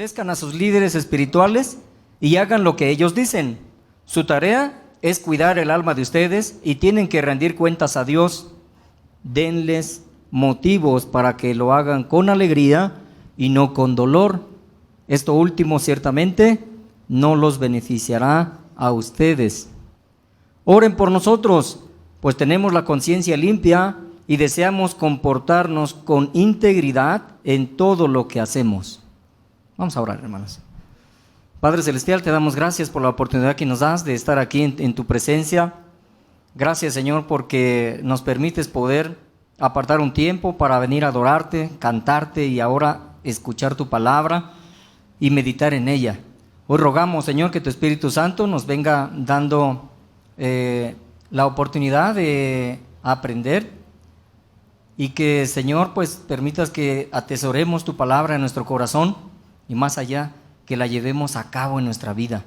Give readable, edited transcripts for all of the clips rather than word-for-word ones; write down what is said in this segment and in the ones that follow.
obedezcan a sus líderes espirituales y hagan lo que ellos dicen. Su tarea es cuidar el alma de ustedes y tienen que rendir cuentas a Dios. Denles motivos para que lo hagan con alegría y no con dolor. Esto último ciertamente no los beneficiará a ustedes. Oren por nosotros, pues tenemos la conciencia limpia y deseamos comportarnos con integridad en todo lo que hacemos. Vamos a orar, hermanos. Padre Celestial, te damos gracias por la oportunidad que nos das de estar aquí en tu presencia. Gracias, Señor, porque nos permites poder apartar un tiempo para venir a adorarte, cantarte y ahora escuchar tu palabra y meditar en ella. Hoy rogamos, Señor, que tu Espíritu Santo nos venga dando la oportunidad de aprender y que, Señor, pues permitas que atesoremos tu palabra en nuestro corazón y más allá, que la llevemos a cabo en nuestra vida.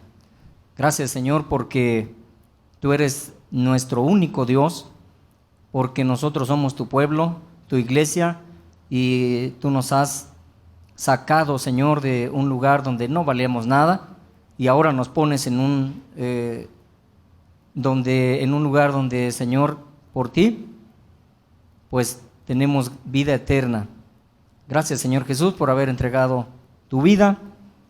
Gracias, Señor, porque tú eres nuestro único Dios, porque nosotros somos tu pueblo, tu iglesia, y tú nos has sacado, Señor, de un lugar donde no valíamos nada, y ahora nos pones en un lugar donde, Señor, por ti, pues tenemos vida eterna. Gracias, Señor Jesús, por haber entregado tu vida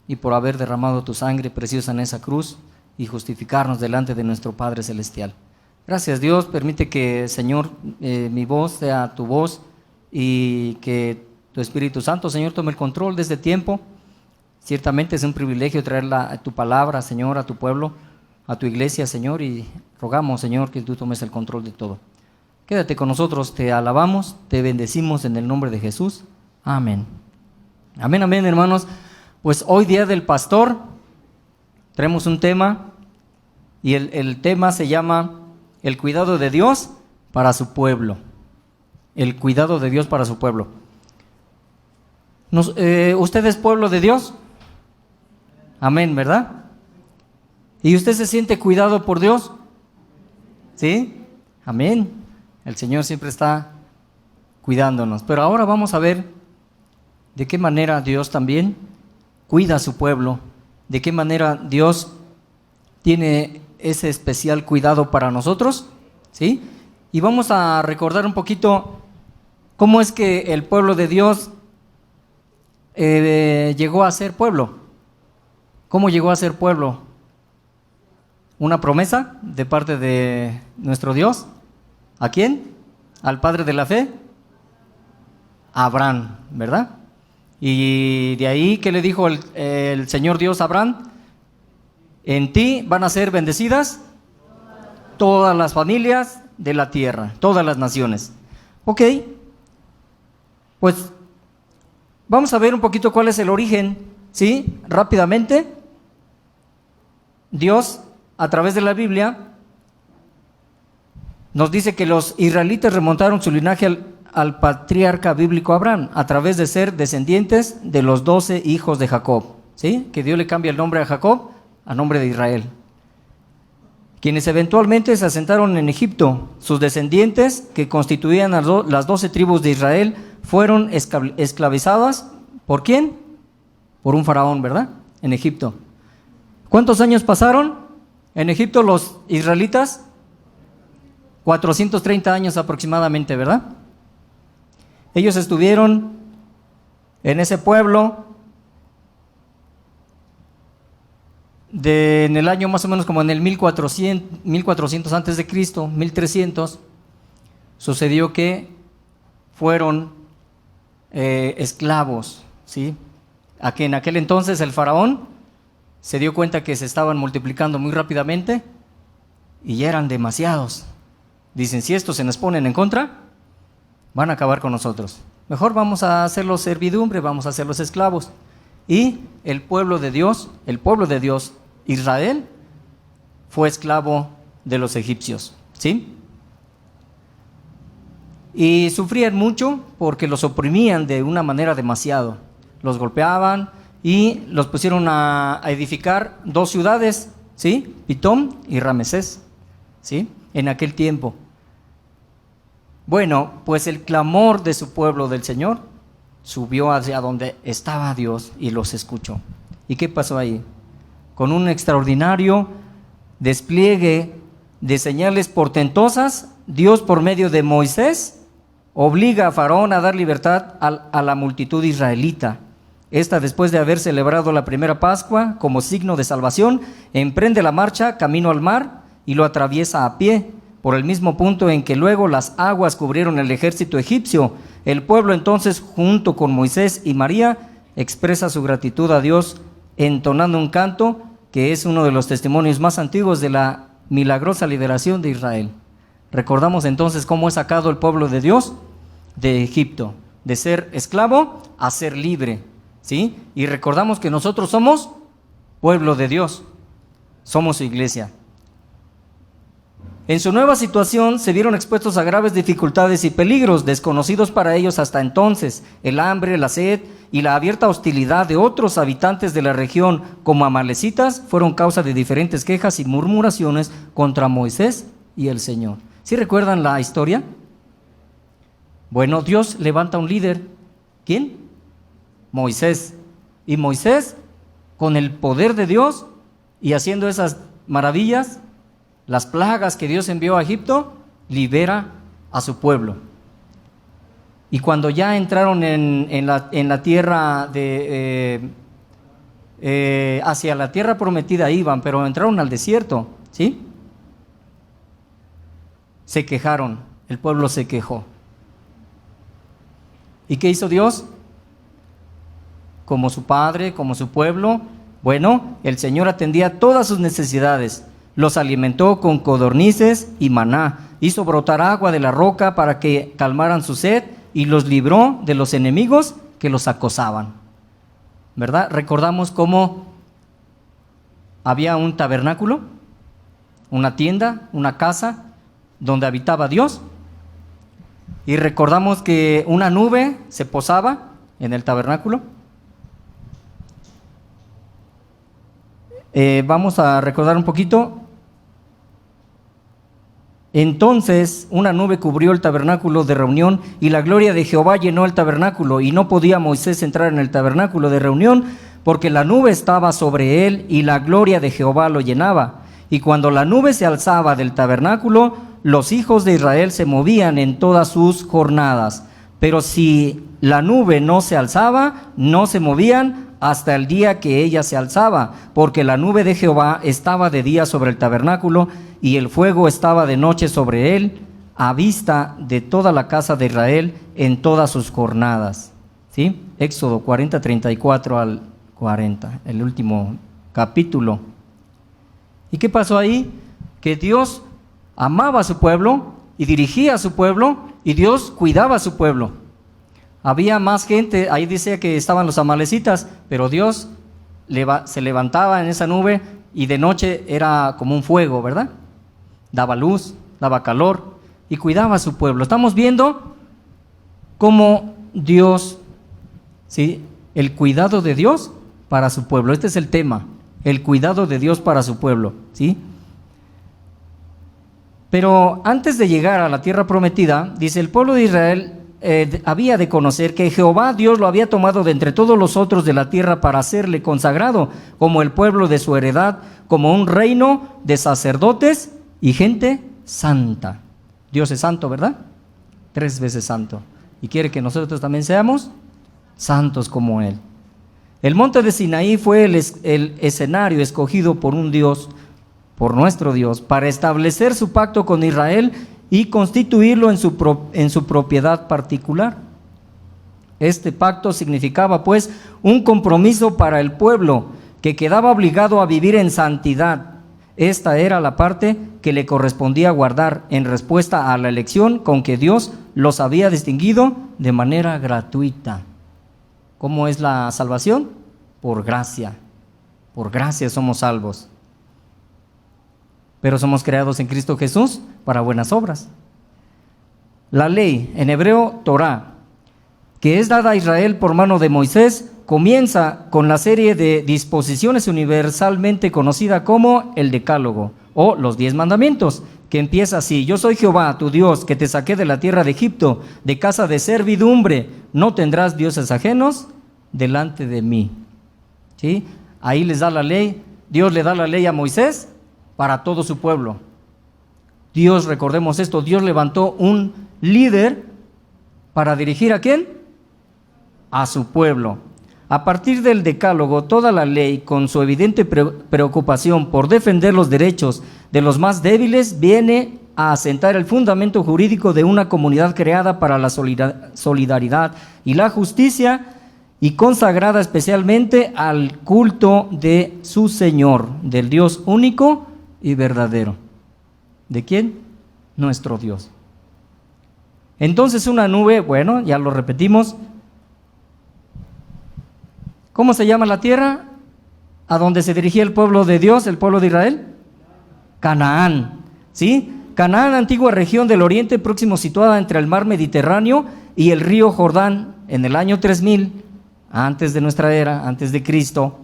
y por haber derramado tu sangre preciosa en esa cruz y justificarnos delante de nuestro Padre Celestial. Gracias, Dios. Permite que, Señor, mi voz sea tu voz y que tu Espíritu Santo, Señor, tome el control de este tiempo. Ciertamente es un privilegio traer tu palabra, Señor, a tu pueblo, a tu iglesia, Señor, y rogamos, Señor, que tú tomes el control de todo. Quédate con nosotros, te alabamos, te bendecimos en el nombre de Jesús. Amén. Amén, amén, hermanos. Pues hoy día del pastor traemos un tema y el tema se llama el cuidado de Dios para su pueblo. El cuidado de Dios para su pueblo. ¿Usted es pueblo de Dios? Amén, ¿verdad? ¿Y usted se siente cuidado por Dios? ¿Sí? Amén. El Señor siempre está cuidándonos. Pero ahora vamos a ver de qué manera Dios también cuida a su pueblo, de qué manera Dios tiene ese especial cuidado para nosotros, ¿sí? Y vamos a recordar un poquito cómo es que el pueblo de Dios llegó a ser pueblo. ¿Cómo llegó a ser pueblo? Una promesa de parte de nuestro Dios. ¿A quién? Al padre de la fe, Abraham, ¿verdad? Y de ahí, ¿qué le dijo el Señor Dios a Abraham? En ti van a ser bendecidas todas las familias de la tierra, todas las naciones. Ok, pues vamos a ver un poquito cuál es el origen, ¿sí? Rápidamente, Dios, a través de la Biblia, nos dice que los israelitas remontaron su linaje al patriarca bíblico Abraham, a través de ser descendientes de los 12 hijos de Jacob, ¿sí? Que Dios le cambia el nombre a Jacob a nombre de Israel, quienes eventualmente se asentaron en Egipto. Sus descendientes, que constituían las 12 tribus de Israel, fueron esclavizadas, ¿por quién? Por un faraón, ¿verdad? En Egipto. ¿Cuántos años pasaron en Egipto los israelitas? 430 años aproximadamente, ¿verdad? Ellos estuvieron en ese pueblo en el año más o menos como en el 1400 antes de Cristo, 1300, sucedió que fueron esclavos, ¿sí? Aquí en aquel entonces el faraón se dio cuenta que se estaban multiplicando muy rápidamente y ya eran demasiados. Dicen, si estos se nos ponen en contra, van a acabar con nosotros. Mejor vamos a hacerlos servidumbre, vamos a hacerlos esclavos. Y el pueblo de Dios, Israel, fue esclavo de los egipcios, ¿sí? Y sufrían mucho porque los oprimían de una manera demasiado. Los golpeaban y los pusieron a edificar 2 ciudades, ¿sí? Pitón y Ramesés, ¿sí? En aquel tiempo. Bueno, pues el clamor de su pueblo del Señor subió hacia donde estaba Dios y los escuchó. ¿Y qué pasó ahí? Con un extraordinario despliegue de señales portentosas, Dios por medio de Moisés obliga a Faraón a dar libertad a la multitud israelita. Esta, después de haber celebrado la primera Pascua como signo de salvación, emprende la marcha camino al mar y lo atraviesa a pie, por el mismo punto en que luego las aguas cubrieron el ejército egipcio. El pueblo entonces, junto con Moisés y María, expresa su gratitud a Dios entonando un canto que es uno de los testimonios más antiguos de la milagrosa liberación de Israel. Recordamos entonces cómo es sacado el pueblo de Dios de Egipto, de ser esclavo a ser libre, ¿sí? Y recordamos que nosotros somos pueblo de Dios, somos su iglesia. En su nueva situación se vieron expuestos a graves dificultades y peligros desconocidos para ellos hasta entonces. El hambre, la sed y la abierta hostilidad de otros habitantes de la región como amalecitas fueron causa de diferentes quejas y murmuraciones contra Moisés y el Señor. ¿Sí recuerdan la historia? Bueno, Dios levanta un líder. ¿Quién? Moisés. Y Moisés, con el poder de Dios y haciendo esas maravillas, las plagas que Dios envió a Egipto, libera a su pueblo. Y cuando ya entraron en la tierra hacia la tierra prometida iban, pero entraron al desierto, ¿sí? Se quejaron, el pueblo se quejó. ¿Y qué hizo Dios? Como su padre, como su pueblo, bueno, el Señor atendía todas sus necesidades. Los alimentó con codornices y maná, hizo brotar agua de la roca para que calmaran su sed y los libró de los enemigos que los acosaban. ¿Verdad? Recordamos cómo había un tabernáculo, una tienda, una casa donde habitaba Dios, y recordamos que una nube se posaba en el tabernáculo. Vamos a recordar un poquito. Entonces una nube cubrió el tabernáculo de reunión y la gloria de Jehová llenó el tabernáculo, y no podía Moisés entrar en el tabernáculo de reunión porque la nube estaba sobre él y la gloria de Jehová lo llenaba. Y cuando la nube se alzaba del tabernáculo, los hijos de Israel se movían en todas sus jornadas. Pero si la nube no se alzaba, no se movían hasta el día que ella se alzaba, porque la nube de Jehová estaba de día sobre el tabernáculo y el fuego estaba de noche sobre él, a vista de toda la casa de Israel en todas sus jornadas. ¿Sí? Éxodo 40, 34 al 40, el último capítulo. ¿Y qué pasó ahí? Que Dios amaba a su pueblo y dirigía a su pueblo, y Dios cuidaba a su pueblo. Había más gente, ahí decía que estaban los amalecitas, pero Dios se levantaba en esa nube y de noche era como un fuego, ¿verdad? Daba luz, daba calor y cuidaba a su pueblo. Estamos viendo cómo Dios, ¿sí? El cuidado de Dios para su pueblo. Este es el tema, el cuidado de Dios para su pueblo, ¿sí? Pero antes de llegar a la tierra prometida, dice, el pueblo de Israel había de conocer que Jehová Dios lo había tomado de entre todos los otros de la tierra para hacerle consagrado como el pueblo de su heredad, como un reino de sacerdotes y gente santa. Dios es santo, ¿verdad? 3 veces santo. Y quiere que nosotros también seamos santos como Él. El monte de Sinaí fue el escenario escogido por un Dios, por nuestro Dios, para establecer su pacto con Israel y constituirlo en su propiedad particular. Este pacto significaba pues un compromiso para el pueblo que quedaba obligado a vivir en santidad. Esta era la parte que le correspondía guardar en respuesta a la elección con que Dios los había distinguido de manera gratuita. ¿Cómo es la salvación? Por gracia. Por gracia somos salvos. Pero somos creados en Cristo Jesús para buenas obras. La ley, en hebreo Torá, que es dada a Israel por mano de Moisés, comienza con la serie de disposiciones universalmente conocida como el Decálogo, o los 10 mandamientos, que empieza así: yo soy Jehová, tu Dios, que te saqué de la tierra de Egipto, de casa de servidumbre, no tendrás dioses ajenos delante de mí. ¿Sí? Ahí les da la ley, Dios le da la ley a Moisés para todo su pueblo. Dios, recordemos esto, Dios levantó un líder para dirigir ¿a quién? A su pueblo. A partir del decálogo, toda la ley, con su evidente preocupación por defender los derechos de los más débiles, viene a asentar el fundamento jurídico de una comunidad creada para la solidaridad y la justicia, y consagrada especialmente al culto de su Señor, del Dios único y verdadero. ¿De quién? Nuestro Dios. Entonces una nube, bueno, ya lo repetimos. ¿Cómo se llama la tierra a donde se dirigía el pueblo de Dios, el pueblo de Israel? Canaán, ¿sí? Canaán, antigua región del oriente próximo, situada entre el mar Mediterráneo y el río Jordán, en el año 3000, antes de nuestra era, antes de Cristo,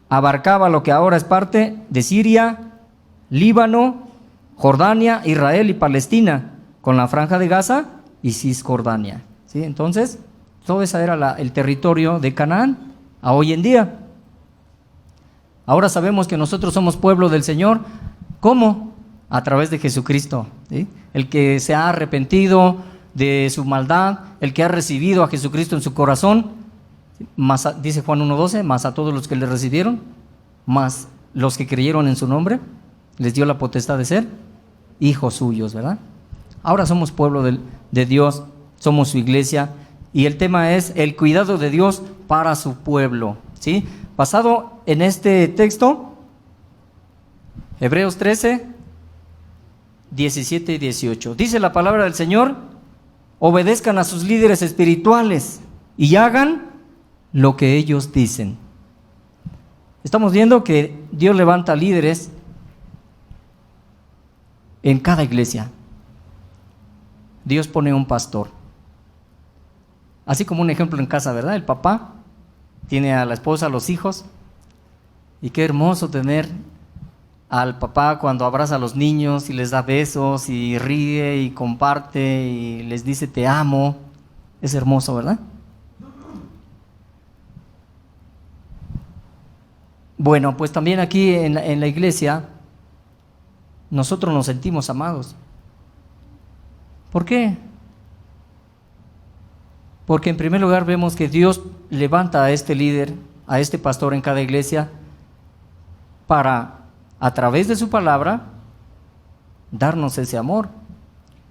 abarcaba lo que ahora es parte de Siria, Líbano, Jordania, Israel y Palestina, con la franja de Gaza y Cisjordania, ¿sí? Entonces, todo ese era el territorio de Canaán a hoy en día. Ahora sabemos que nosotros somos pueblo del Señor. ¿Cómo? A través de Jesucristo, ¿sí? El que se ha arrepentido de su maldad, el que ha recibido a Jesucristo en su corazón, más dice Juan 1:12, más a todos los que le recibieron, más los que creyeron en su nombre, les dio la potestad de ser hijos suyos, ¿verdad? Ahora somos pueblo de Dios, somos su iglesia, y el tema es el cuidado de Dios para su pueblo, ¿sí? Basado en este texto, Hebreos 13, 17 y 18. Dice la palabra del Señor: obedezcan a sus líderes espirituales y hagan lo que ellos dicen. Estamos viendo que Dios levanta líderes en cada iglesia. Dios pone un pastor. Así como un ejemplo en casa, ¿verdad? El papá tiene a la esposa, a los hijos, y qué hermoso tener al papá cuando abraza a los niños y les da besos y ríe y comparte y les dice te amo. Es hermoso, ¿verdad? Bueno, pues también aquí en la iglesia nosotros nos sentimos amados. ¿Por qué? Porque en primer lugar vemos que Dios levanta a este líder, a este pastor en cada iglesia, para, a través de su palabra, darnos ese amor.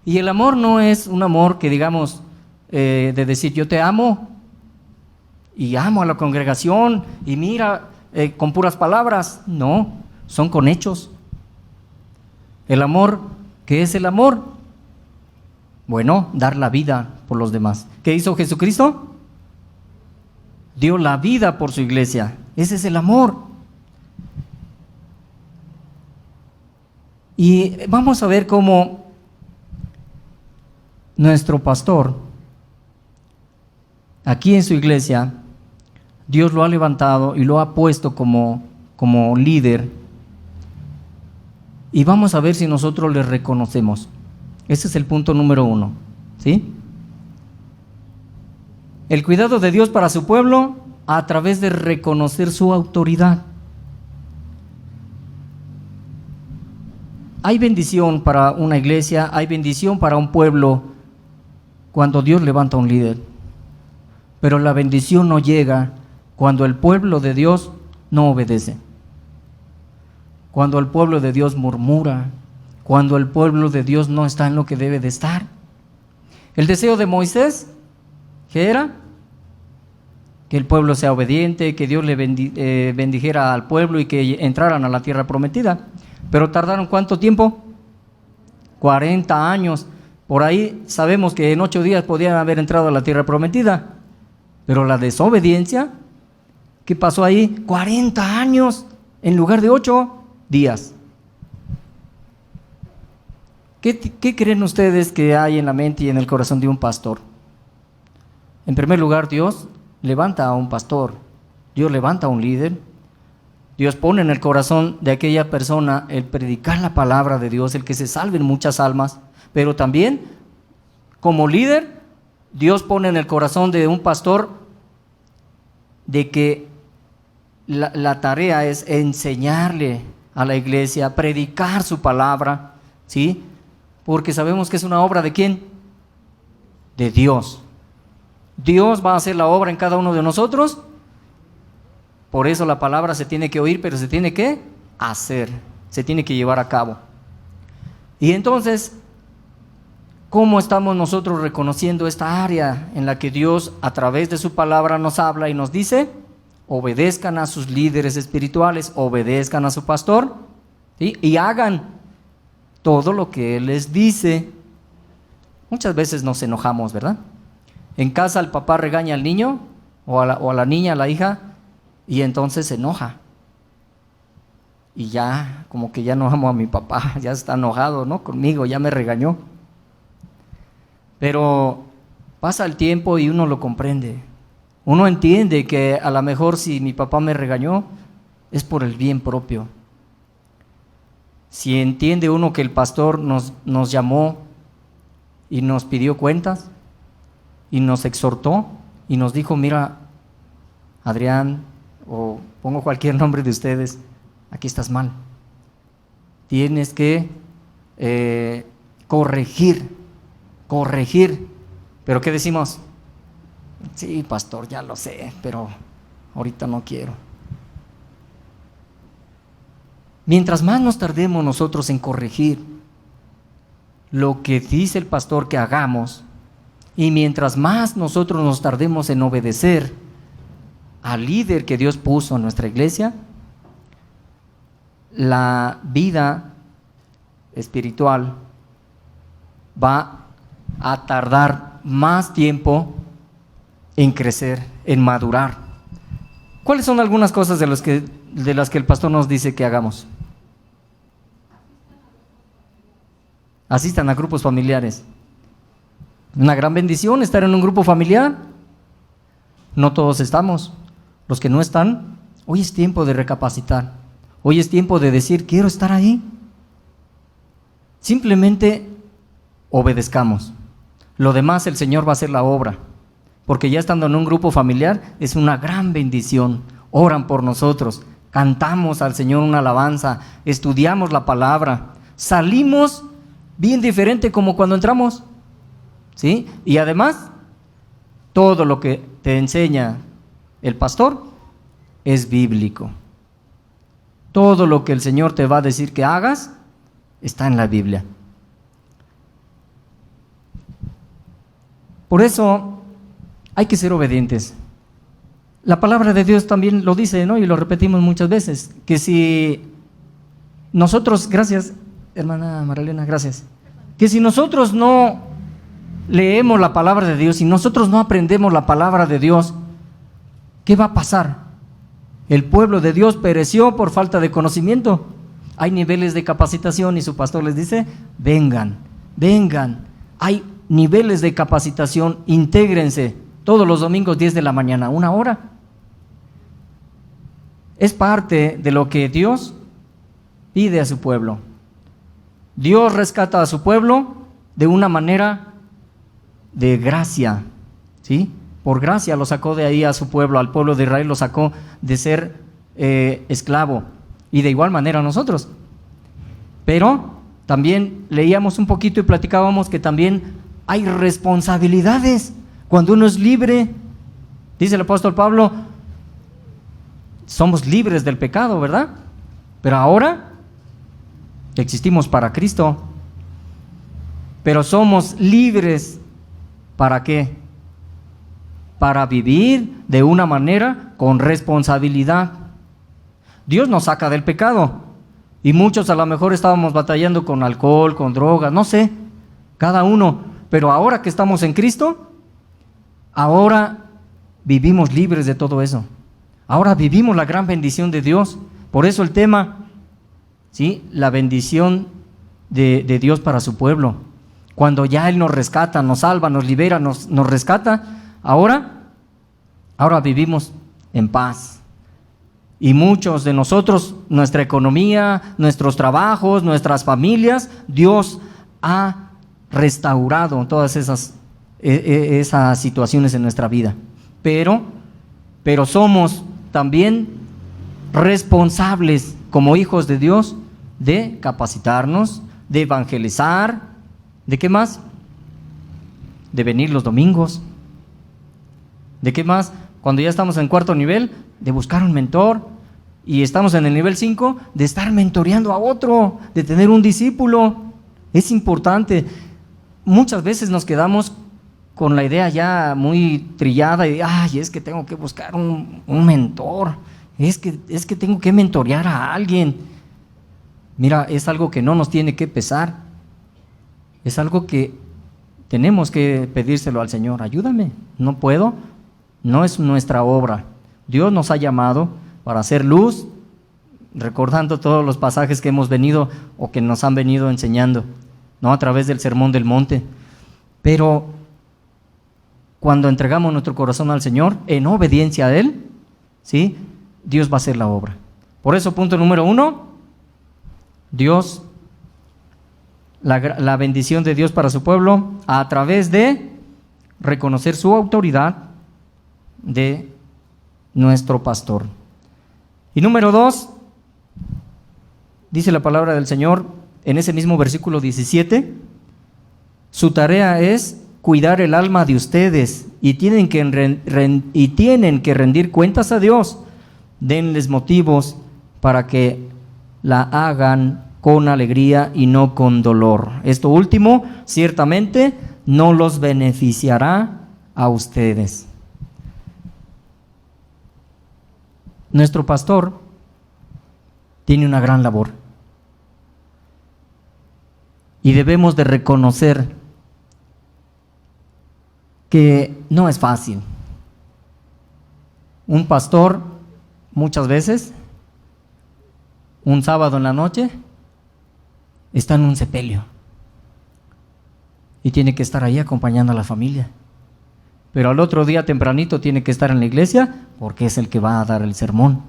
Y el amor no es un amor que digamos, de decir yo te amo, y amo a la congregación, y mira, con puras palabras. No, son con hechos. El amor, ¿qué es el amor? Bueno, dar la vida por los demás. ¿Qué hizo Jesucristo? Dio la vida por su iglesia. Ese es el amor. Y vamos a ver cómo nuestro pastor, aquí en su iglesia, Dios lo ha levantado y lo ha puesto como líder. Y vamos a ver si nosotros le reconocemos. Ese es el punto número 1, ¿sí? El cuidado de Dios para su pueblo a través de reconocer su autoridad. Hay bendición para una iglesia, hay bendición para un pueblo cuando Dios levanta un líder. Pero la bendición no llega cuando el pueblo de Dios no obedece. Cuando el pueblo de Dios murmura, cuando el pueblo de Dios no está en lo que debe de estar. El deseo de Moisés, ¿qué era? Que el pueblo sea obediente, que Dios le bendijera al pueblo y que entraran a la tierra prometida. Pero tardaron ¿cuánto tiempo? 40 años. Por ahí sabemos que en 8 días podían haber entrado a la tierra prometida. Pero la desobediencia, ¿qué pasó ahí? 40 años en lugar de 8 días. ¿Qué creen ustedes que hay en la mente y en el corazón de un pastor? En primer lugar, Dios levanta a un pastor, Dios levanta a un líder Dios pone en el corazón de aquella persona el predicar la palabra de Dios, el que se salven muchas almas, pero también como líder, Dios pone en el corazón de un pastor de que la tarea es enseñarle a la iglesia, predicar su palabra, ¿sí? Porque sabemos que es una obra ¿de quién? De Dios. Dios va a hacer la obra en cada uno de nosotros. Por eso la palabra se tiene que oír, pero se tiene que hacer, se tiene que llevar a cabo. Y entonces, ¿cómo estamos nosotros reconociendo esta área en la que Dios a través de su palabra nos habla y nos dice: obedezcan a sus líderes espirituales, obedezcan a su pastor, ¿sí? Y hagan todo lo que Él les dice? Muchas veces nos enojamos, ¿verdad? En casa el papá regaña al niño o a la niña, a la hija, y entonces se enoja. Y ya, como que ya no amo a mi papá, ya está enojado, ¿no? Conmigo, ya me regañó. Pero pasa el tiempo y uno lo comprende. Uno entiende que a lo mejor si mi papá me regañó, es por el bien propio. Si entiende uno que el pastor nos llamó y nos pidió cuentas y nos exhortó y nos dijo: mira, Adrián, o pongo cualquier nombre de ustedes, aquí estás mal. Tienes que corregir. ¿Pero qué decimos? Sí, pastor, ya lo sé, pero ahorita no quiero. Mientras más nos tardemos nosotros en corregir lo que dice el pastor que hagamos, y mientras más nosotros nos tardemos en obedecer al líder que Dios puso en nuestra iglesia, la vida espiritual va a tardar más tiempo en crecer, en madurar. ¿Cuáles son algunas cosas de las que el pastor nos dice que hagamos? Asistan a grupos familiares. Una gran bendición estar en un grupo familiar. No todos estamos. Los que no están, hoy es tiempo de recapacitar. Hoy es tiempo de decir: quiero estar ahí. Simplemente obedezcamos. Lo demás el Señor va a hacer la obra. Porque ya estando en un grupo familiar es una gran bendición. Oran por nosotros, cantamos al Señor una alabanza, estudiamos la palabra, salimos bien diferente como cuando entramos, ¿sí? Y además, todo lo que te enseña el pastor es bíblico. Todo lo que el Señor te va a decir que hagas está en la Biblia. Por eso hay que ser obedientes. La palabra de Dios también lo dice, ¿no? Y lo repetimos muchas veces, que si nosotros, gracias, hermana Marilena, gracias, que si nosotros no leemos la palabra de Dios, si nosotros no aprendemos la palabra de Dios, ¿qué va a pasar? El pueblo de Dios pereció por falta de conocimiento. Hay niveles de capacitación y su pastor les dice: vengan. Hay niveles de capacitación, intégrense. Todos los domingos 10 de la mañana, 1 hora. Es parte de lo que Dios pide a su pueblo. Dios rescata a su pueblo de una manera de gracia, ¿sí? Por gracia lo sacó de ahí a su pueblo, al pueblo de Israel lo sacó de ser esclavo. Y de igual manera nosotros. Pero también leíamos un poquito y platicábamos que también hay responsabilidades. Cuando uno es libre, dice el apóstol Pablo, somos libres del pecado, ¿verdad? Pero ahora existimos para Cristo. Pero somos libres, ¿para qué? Para vivir de una manera con responsabilidad. Dios nos saca del pecado. Y muchos a lo mejor estábamos batallando con alcohol, con drogas, no sé, cada uno. Pero ahora que estamos en Cristo, ahora vivimos libres de todo eso. Ahora vivimos la gran bendición de Dios. Por eso el tema, ¿sí? La bendición de Dios para su pueblo. Cuando ya Él nos rescata, nos salva, nos libera, nos rescata, ahora vivimos en paz. Y muchos de nosotros, nuestra economía, nuestros trabajos, nuestras familias, Dios ha restaurado todas esas situaciones en nuestra vida. Pero somos también responsables como hijos de Dios de capacitarnos, de evangelizar, ¿de qué más? De venir los domingos. ¿De qué más? Cuando ya estamos en cuarto nivel, de buscar un mentor. Y estamos en el nivel 5, de estar mentoreando a otro, de tener un discípulo. Es importante. Muchas veces nos quedamos con la idea ya muy trillada y es que tengo que buscar un mentor, es que tengo que mentorear a alguien. Mira, es algo que no nos tiene que pesar, es algo que tenemos que pedírselo al Señor. Ayúdame, no puedo, no es nuestra obra. Dios nos ha llamado para hacer luz, recordando todos los pasajes que hemos venido o que nos han venido enseñando, ¿no? A través del Sermón del Monte. Pero cuando entregamos nuestro corazón al Señor en obediencia a Él, ¿sí?, Dios va a hacer la obra. Por eso, punto número 1, Dios, la bendición de Dios para su pueblo a través de reconocer su autoridad de nuestro pastor. Y número 2, dice la palabra del Señor en ese mismo versículo 17, su tarea es cuidar el alma de ustedes y tienen que rendir cuentas a Dios. Denles motivos para que la hagan con alegría y no con dolor. Esto último ciertamente no los beneficiará a ustedes. Nuestro pastor tiene una gran labor y debemos de reconocer que no es fácil. Un pastor muchas veces, un sábado en la noche, está en un sepelio y tiene que estar ahí acompañando a la familia. Pero al otro día tempranito tiene que estar en la iglesia porque es el que va a dar el sermón.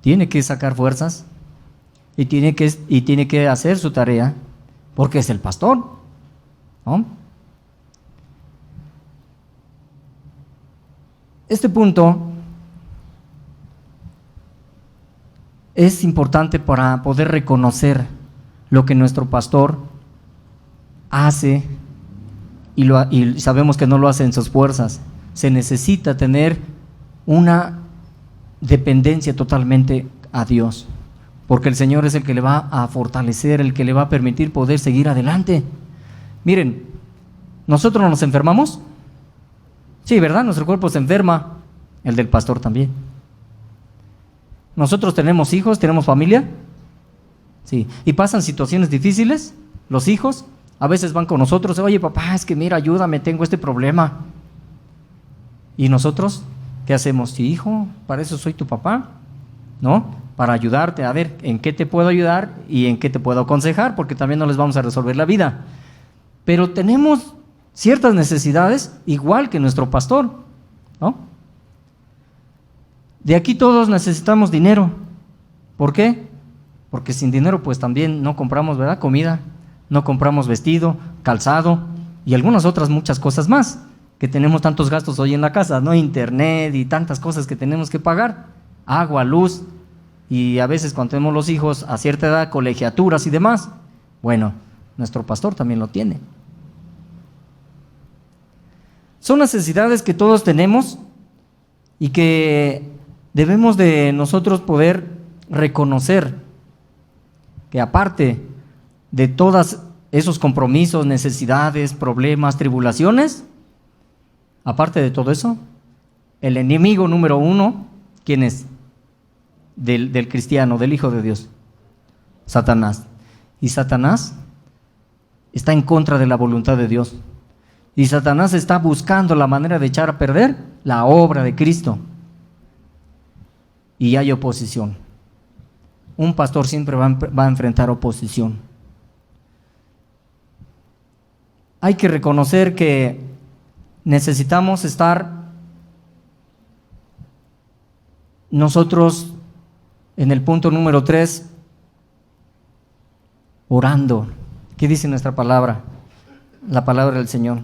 Tiene que sacar fuerzas y tiene que hacer su tarea porque es el pastor, ¿no? Este punto es importante para poder reconocer lo que nuestro pastor hace y sabemos que no lo hace en sus fuerzas. Se necesita tener una dependencia totalmente a Dios, porque el Señor es el que le va a fortalecer, el que le va a permitir poder seguir adelante. Miren, nosotros nos enfermamos, sí, ¿verdad? Nuestro cuerpo se enferma, el del pastor también. Nosotros tenemos hijos, tenemos familia, sí, y pasan situaciones difíciles, los hijos a veces van con nosotros, oye papá, es que mira, ayúdame, tengo este problema. ¿Y nosotros qué hacemos? Sí, hijo, para eso soy tu papá, ¿no? Para ayudarte, a ver, en qué te puedo ayudar y en qué te puedo aconsejar, porque también no les vamos a resolver la vida. Pero tenemos ciertas necesidades igual que nuestro pastor, ¿no? De aquí todos necesitamos dinero. ¿Por qué? Porque sin dinero pues también no compramos, ¿verdad?, comida, no compramos vestido, calzado y algunas otras muchas cosas más, que tenemos tantos gastos hoy en la casa, ¿no? Internet y tantas cosas que tenemos que pagar, agua, luz, y a veces cuando tenemos los hijos a cierta edad, colegiaturas y demás. Bueno, nuestro pastor también lo tiene. Son necesidades que todos tenemos y que debemos de nosotros poder reconocer que aparte de todos esos compromisos, necesidades, problemas, tribulaciones, aparte de todo eso, el enemigo número 1, ¿quién es? Del cristiano, del Hijo de Dios, Satanás. Y Satanás está en contra de la voluntad de Dios. Y Satanás está buscando la manera de echar a perder la obra de Cristo. Y hay oposición. Un pastor siempre va a enfrentar oposición. Hay que reconocer que necesitamos estar nosotros en el punto número 3, orando. ¿Qué dice nuestra palabra? La palabra del Señor,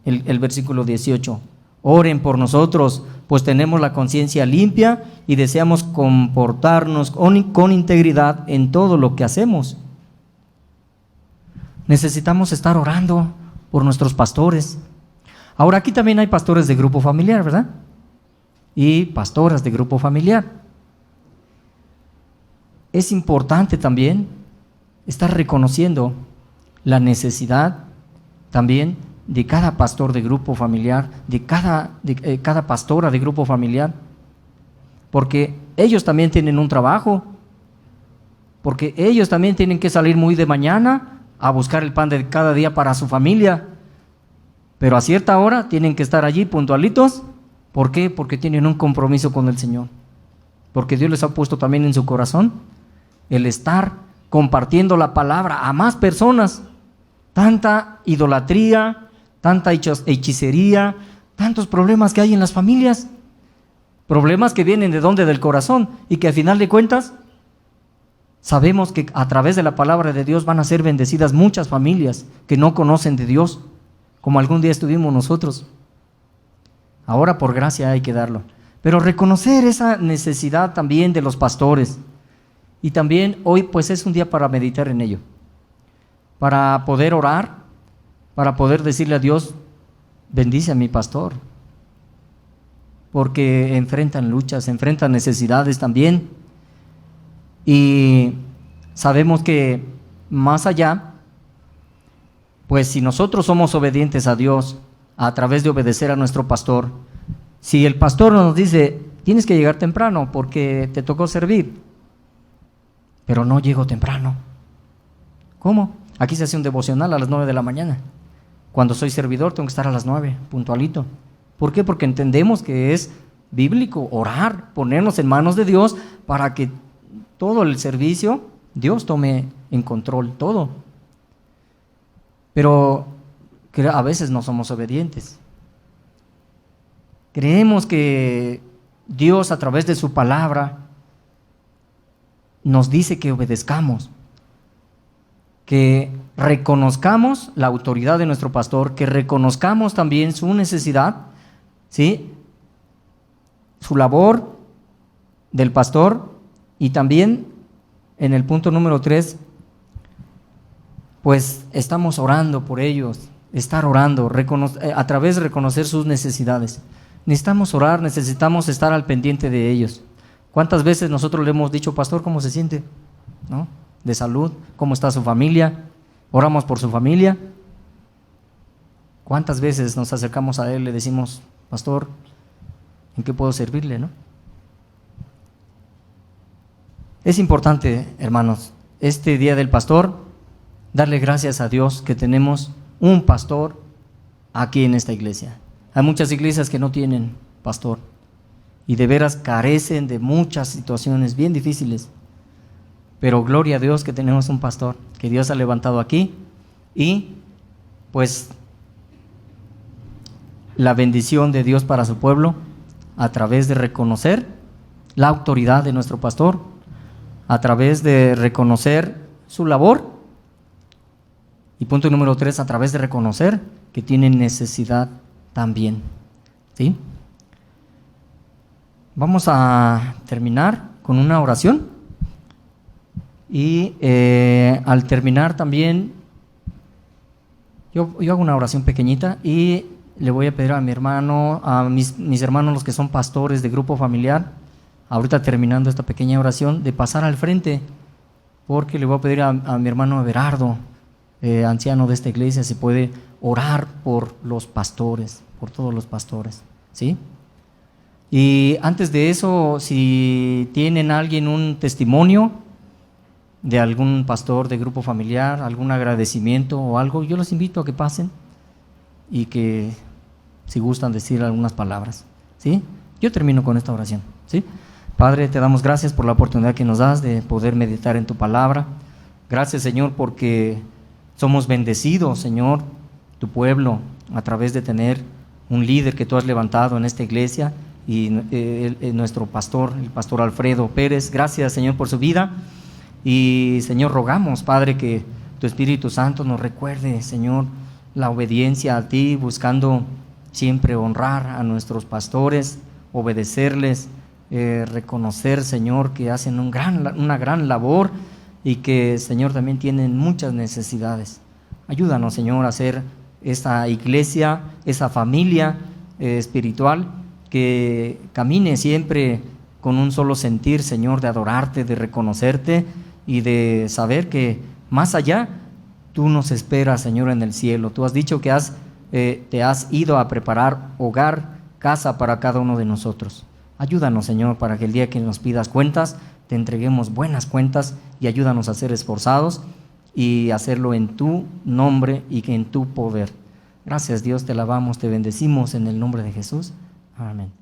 el versículo 18. Oren por nosotros, pues tenemos la conciencia limpia y deseamos comportarnos con integridad en todo lo que hacemos. Necesitamos estar orando por nuestros pastores. Ahora, aquí también hay pastores de grupo familiar, ¿verdad? Y pastoras de grupo familiar. Es importante también estar reconociendo la necesidad también de cada pastor de grupo familiar, de cada pastora de grupo familiar, porque ellos también tienen un trabajo, porque ellos también tienen que salir muy de mañana a buscar el pan de cada día para su familia, pero a cierta hora tienen que estar allí puntualitos. ¿Por qué? Porque tienen un compromiso con el Señor, porque Dios les ha puesto también en su corazón el estar compartiendo la palabra a más personas. Tanta idolatría, tanta hechicería, tantos problemas que hay en las familias, problemas que vienen de dónde, del corazón, y que al final de cuentas sabemos que a través de la palabra de Dios van a ser bendecidas muchas familias que no conocen de Dios, como algún día estuvimos nosotros. Ahora por gracia hay que darlo, pero reconocer esa necesidad también de los pastores. Y también hoy pues es un día para meditar en ello, para poder orar, para poder decirle a Dios: bendice a mi pastor, porque enfrentan luchas, enfrentan necesidades también. Y sabemos que más allá, pues si nosotros somos obedientes a Dios a través de obedecer a nuestro pastor, si el pastor nos dice: tienes que llegar temprano porque te tocó servir, pero no llego temprano. ¿Cómo? Aquí se hace un devocional a las 9 de la mañana. Cuando soy servidor tengo que estar a las 9, puntualito. ¿Por qué? Porque entendemos que es bíblico orar, ponernos en manos de Dios para que todo el servicio Dios tome en control todo. Pero a veces no somos obedientes. Creemos que Dios a través de su palabra nos dice que obedezcamos, que reconozcamos la autoridad de nuestro pastor, que reconozcamos también su necesidad, ¿sí?, su labor del pastor. Y también en el punto número 3, pues estamos orando por ellos, estar orando, a través de reconocer sus necesidades. Necesitamos orar, necesitamos estar al pendiente de ellos. ¿Cuántas veces nosotros le hemos dicho: pastor, ¿cómo se siente? ¿No? De salud, ¿cómo está su familia? Oramos por su familia. ¿Cuántas veces nos acercamos a él y le decimos: pastor, ¿en qué puedo servirle? ¿No? Es importante, hermanos, este día del pastor, darle gracias a Dios que tenemos un pastor aquí en esta iglesia. Hay muchas iglesias que no tienen pastor y de veras carecen de muchas situaciones bien difíciles, pero gloria a Dios que tenemos un pastor que Dios ha levantado aquí. Y pues la bendición de Dios para su pueblo a través de reconocer la autoridad de nuestro pastor, a través de reconocer su labor, y punto número 3, a través de reconocer que tienen necesidad también, ¿sí? Vamos a terminar con una oración y al terminar también yo hago una oración pequeñita y le voy a pedir a mi hermano, a mis hermanos, los que son pastores de grupo familiar, ahorita terminando esta pequeña oración, de pasar al frente, porque le voy a pedir a mi hermano Everardo, anciano de esta iglesia, si puede orar por los pastores, por todos los pastores, ¿sí? Y antes de eso, si tienen alguien un testimonio de algún pastor de grupo familiar, algún agradecimiento o algo, yo los invito a que pasen y que si gustan decir algunas palabras, ¿sí? Yo termino con esta oración, ¿sí? Padre, te damos gracias por la oportunidad que nos das de poder meditar en tu palabra. Gracias, Señor, porque somos bendecidos, Señor, tu pueblo, a través de tener un líder que tú has levantado en esta iglesia y nuestro pastor, el pastor Alfredo Pérez. Gracias, Señor, por su vida. Y, Señor, rogamos, Padre, que tu Espíritu Santo nos recuerde, Señor, la obediencia a ti, buscando siempre honrar a nuestros pastores, obedecerles, reconocer, Señor, que hacen una gran labor y que, Señor, también tienen muchas necesidades. Ayúdanos, Señor, a hacer esta iglesia, esa familia espiritual que camine siempre con un solo sentir, Señor, de adorarte, de reconocerte y de saber que más allá tú nos esperas, Señor, en el cielo. Tú has dicho que te has ido a preparar hogar, casa para cada uno de nosotros. Ayúdanos, Señor, para que el día que nos pidas cuentas, te entreguemos buenas cuentas y ayúdanos a ser esforzados y hacerlo en tu nombre y en tu poder. Gracias, Dios, te alabamos, te bendecimos en el nombre de Jesús. Amén.